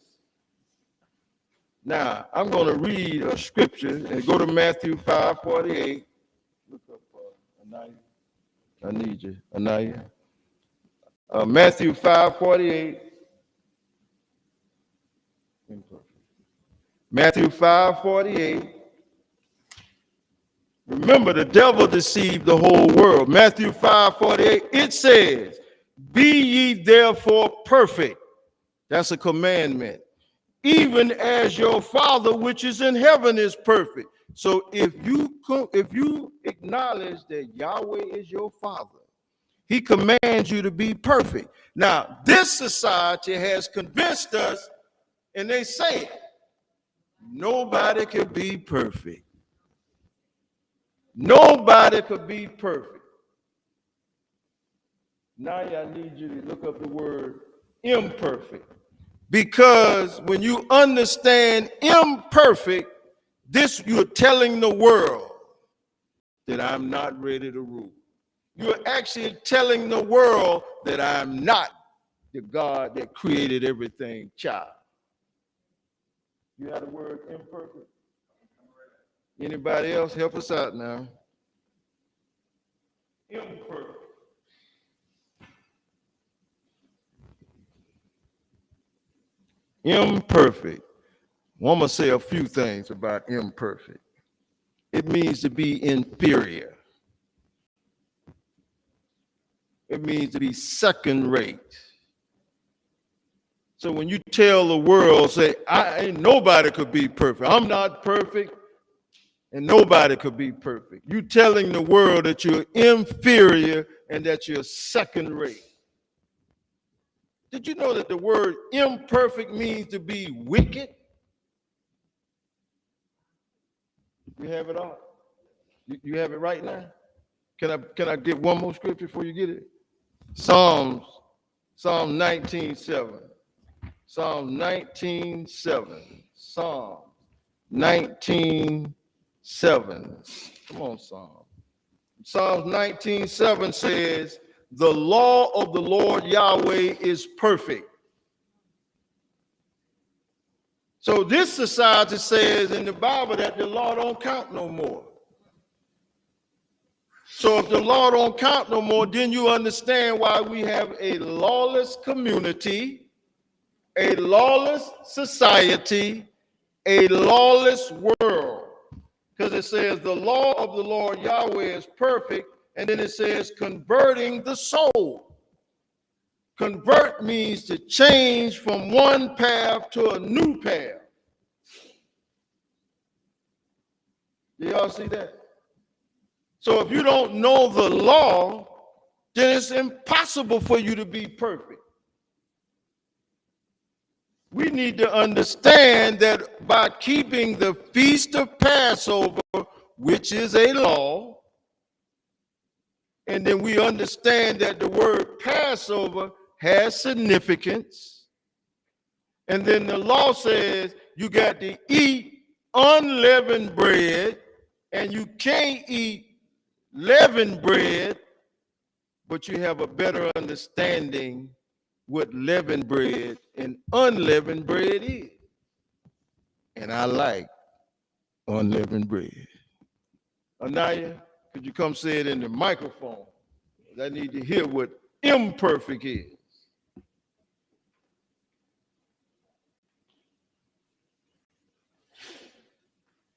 Now, I'm going to read a scripture and go to Matthew 5:48. Look up, Anaya. I need you, Anaya. Matthew 5:48. Matthew 5:48. Remember, the devil deceived the whole world. Matthew 5:48, it says, be ye therefore perfect. That's a commandment. Even as your Father which is in heaven is perfect. So if you acknowledge that Yahweh is your Father, he commands you to be perfect. Now, this society has convinced us, and they say nobody can be perfect. Nobody could be perfect. Now I need you to look up the word imperfect. Because when you understand imperfect, this you're telling the world that I'm not ready to rule. You're actually telling the world that I'm not the God that created everything, child. You have the word imperfect? Anybody else? Help us out now. Imperfect. Imperfect. Well, I'm going to say a few things about imperfect. It means to be inferior. It means to be second rate. So when you tell the world, say, ain't nobody could be perfect. I'm not perfect, and nobody could be perfect. You telling the world that you're inferior and that you're second rate. Did you know that the word imperfect means to be wicked? You have it all. You have it right now. Can I get one more scripture before you get it? Psalm 19:7. Psalm 19:7. Psalm 19:7. Come on, Psalm. Psalm 19:7 says, "The law of the Lord Yahweh is perfect." So this society says in the Bible that the law don't count no more. So if the law don't count no more, then you understand why we have a lawless community, a lawless society, a lawless world. Because it says the law of the Lord Yahweh is perfect, and then it says converting the soul. Convert means to change from one path to a new path. Do y'all see that? So if you don't know the law, then it's impossible for you to be perfect. We need to understand that by keeping the Feast of Passover, which is a law, and then we understand that the word Passover has significance, and then the law says you got to eat unleavened bread, and you can't eat leavened bread, but you have a better understanding what leavened bread and unleavened bread is. And I like unleavened bread. Anaya, could you come say it in the microphone? I need to hear what imperfect is.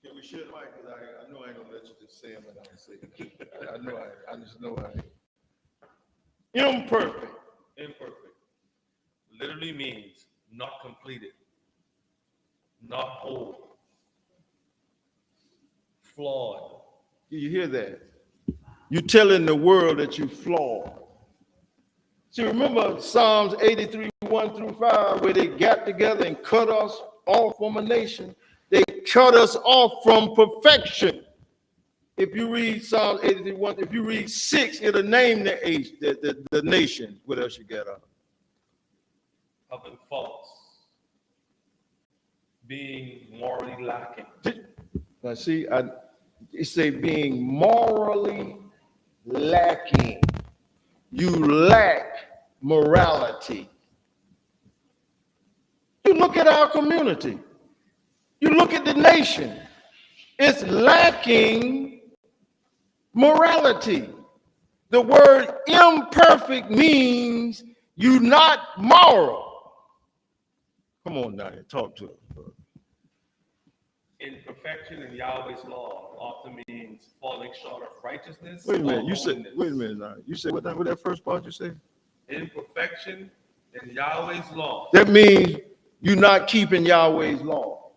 Yeah, we should, Mike, because I know I ain't gonna let you just say them and I say it. I just know I ain't. Imperfect. Imperfect literally means not completed, not whole, flawed. Do you hear that? You're telling the world that you're flawed. See, remember Psalms 83, 1 through 5, where they got together and cut us off from a nation. They cut us off from perfection. If you read Psalms 83, 1, if you read 6, it'll name the nation. What else you got on? Having faults, being morally lacking. Now see, it say being morally lacking. You lack morality. You look at our community. You look at the nation. It's lacking morality. The word imperfect means you're not moral. Come on now, talk to us. Imperfection in Yahweh's law often means falling short of righteousness. Wait a minute, now. You said what that first part you said? Imperfection in Yahweh's law. That means you're not keeping Yahweh's law.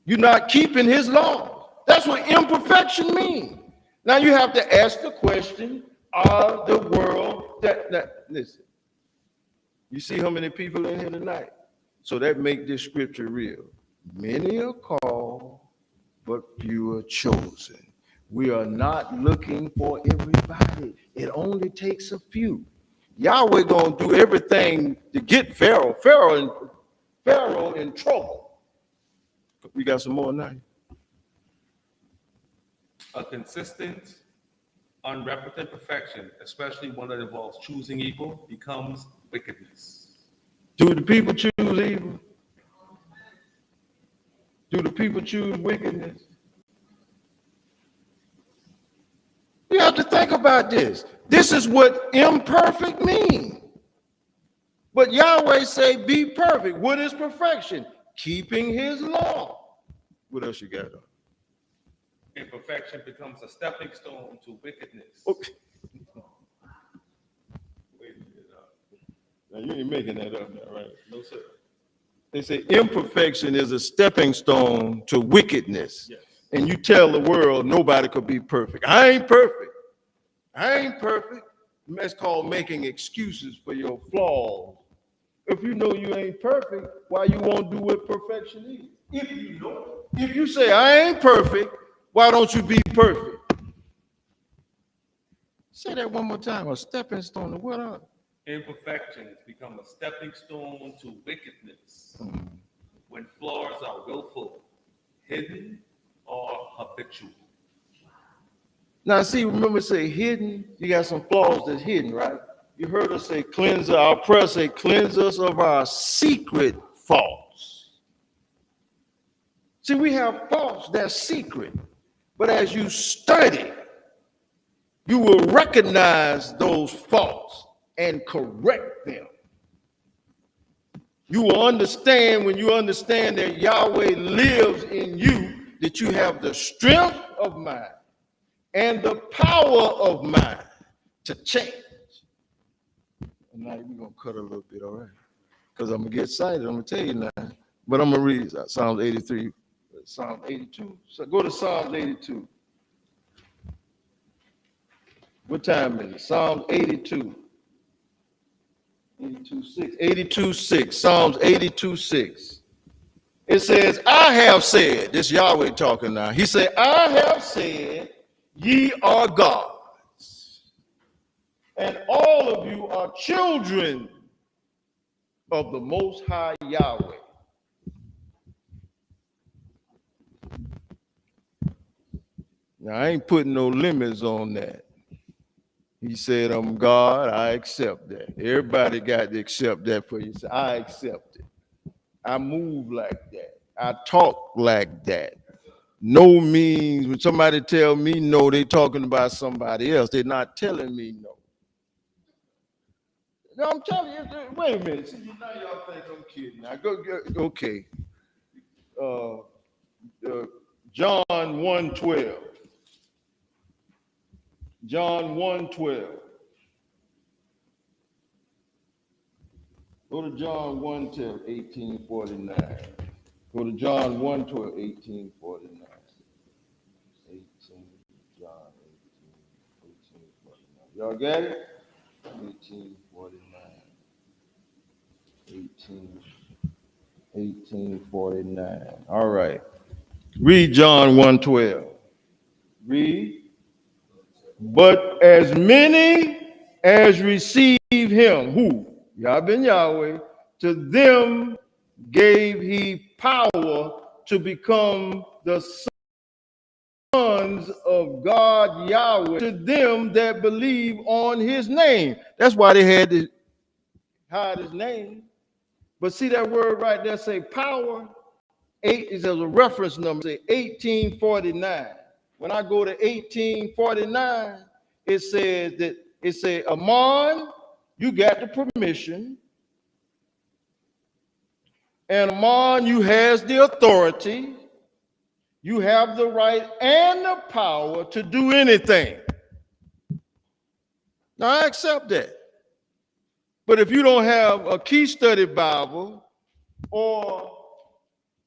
You're not keeping his law. That's what imperfection means. Now you have to ask the question of the world that listen. You see how many people in here tonight? So that make this scripture real. Many are called, but few are chosen. We are not looking for everybody. It only takes a few. Yahweh gonna do everything to get Pharaoh in trouble. We got some more now. A consistent, unrepentant perfection, especially one that involves choosing evil, becomes wickedness. Do the people choose evil? Do the people choose wickedness? You have to think about this. This is what imperfect means. But Yahweh say, be perfect. What is perfection? Keeping his law. What else you got? Imperfection becomes a stepping stone to wickedness. Okay. Wait a minute. Now, you ain't making that up now, right? No, sir. They say imperfection is a stepping stone to wickedness. Yes. And you tell the world nobody could be perfect. I ain't perfect. I ain't perfect. That's called making excuses for your flaws. If you know you ain't perfect, why you won't do what perfection is? If you know, if you say I ain't perfect, why don't you be perfect? Say that one more time. A stepping stone to what up? Imperfections become a stepping stone to wickedness when flaws are willful, hidden, or habitual. Now, see, remember, say hidden. You got some flaws that's hidden, right? You heard us say cleanse our prayer, say cleanse us of our secret faults. See, we have faults that's secret, but as you study, you will recognize those faults and correct them. You will understand when you understand that Yahweh lives in you, that you have the strength of mind and the power of mind to change. And now we're going to cut a little bit, all right? Because I'm going to get excited. I'm going to tell you now. But I'm going to read Psalms 83, Psalm 82. So go to Psalms 82. What time is it? Psalms 82. 82:6. 82:6. Psalms 82:6. It says, I have said, this Yahweh talking now. He said, I have said, ye are gods, and all of you are children of the Most High Yahweh. Now, I ain't putting no limits on that. He said, I'm God, I accept that. Everybody got to accept that for you. I accept it. I move like that. I talk like that. No means when somebody tell me no, they talking about somebody else. They're not telling me no. No, I'm telling you, wait a minute. See, now y'all think I'm kidding. Now go okay. John 1:12. John 1:12. Go to John 1:12, 1849. Go to John 1:12, 1849. 18, John 18, 1849. Y'all got it? 1849. 1849. All right. Read John 1:12. Read. But as many as receive him, who? Yahweh, to them gave he power to become the sons of God Yahweh, to them that believe on his name. That's why they had to hide his name. But see that word right there, say power. 8 is as a reference number, say 1849. When I go to 1849, it says that it say, Amon, you got the permission. And Amon, you has the authority. You have the right and the power to do anything. Now I accept that. But if you don't have a key study Bible or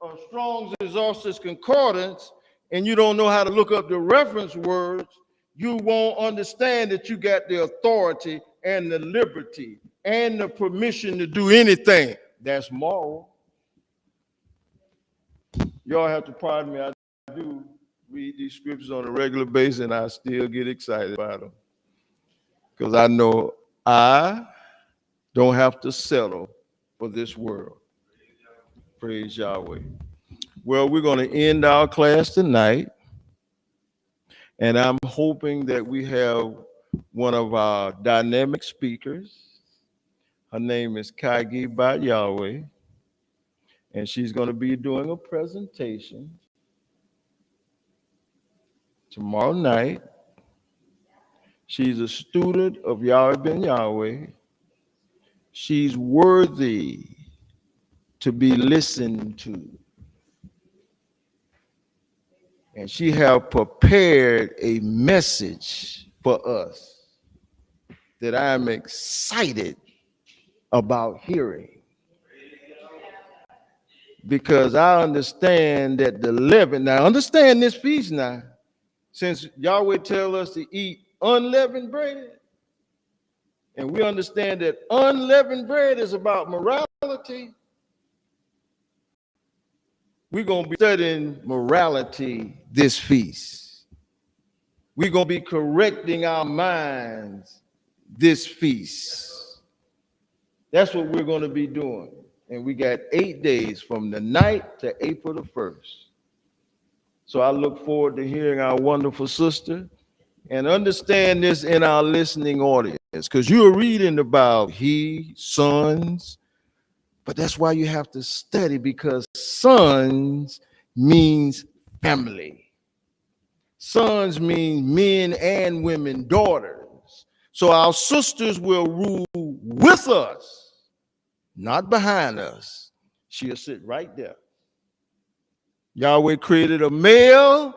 a Strong's Exhaustive Concordance, and you don't know how to look up the reference words, you won't understand that you got the authority and the liberty and the permission to do anything. That's moral. Y'all have to pardon me. I do read these scriptures on a regular basis, and I still get excited about them. Because I know I don't have to settle for this world. Praise Yahweh. Well, we're going to end our class tonight, and I'm hoping that we have one of our dynamic speakers. Her name is Kagi Bat Yahweh, and she's going to be doing a presentation tomorrow night. She's a student of Yahweh Ben Yahweh, She's worthy to be listened to. And she have prepared a message for us that I'm excited about hearing. Because I understand that the leaven, now understand this feast now, since Yahweh tell us to eat unleavened bread, and we understand that unleavened bread is about morality, we're going to be studying morality this feast. We're going to be correcting our minds this feast. That's what we're going to be doing. And we got 8 days from the night to April the 1st. So I look forward to hearing our wonderful sister and understand this in our listening audience, because you're reading about sons, but that's why you have to study, because sons means family. Sons mean men and women, daughters. So our sisters will rule with us, not behind us. She'll sit right there. Yahweh created a male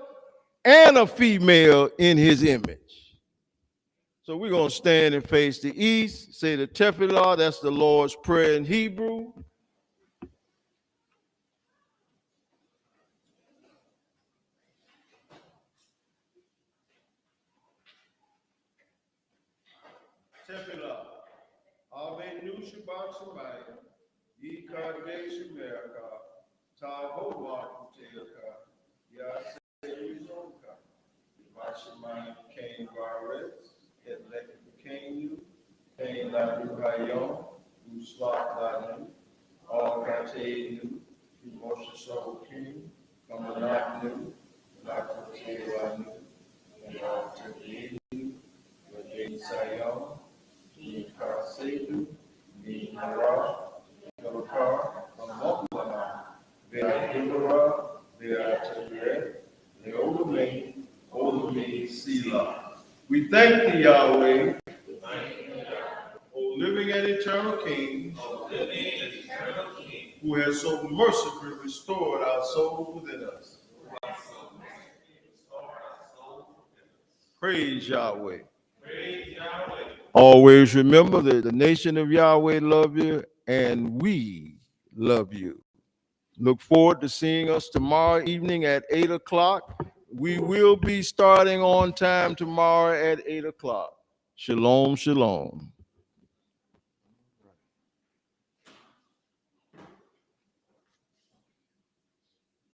and a female in his image. So we're going to stand and face the east, say the Tefillah, that's the Lord's Prayer in Hebrew. Tefillah. Avenu Shabbat Shemayim, Yikadei Shemerka, Tavova Kuteaka, Yaseyuzoka, Vashemayim Kain Varetz, Etlek Kainu, Kain Ladu Hayom, Uslak Ladu, All Kateinu, Moshe Sokin, Kamanaknu, Lakote Lanu, and all Takeinu, Vajay Sayom, Kasedu, the Hara, Kalakar, Amoklana, they are Hibara, they are Tabret, they Olame, Sila. We thank thee, Yahweh, O living and eternal King, who has so mercifully restored our souls within us. Praise Yahweh. Always remember that the nation of Yahweh love you, and we love you. Look forward to seeing us tomorrow evening at 8 o'clock. We will be starting on time tomorrow at 8 o'clock. Shalom, shalom.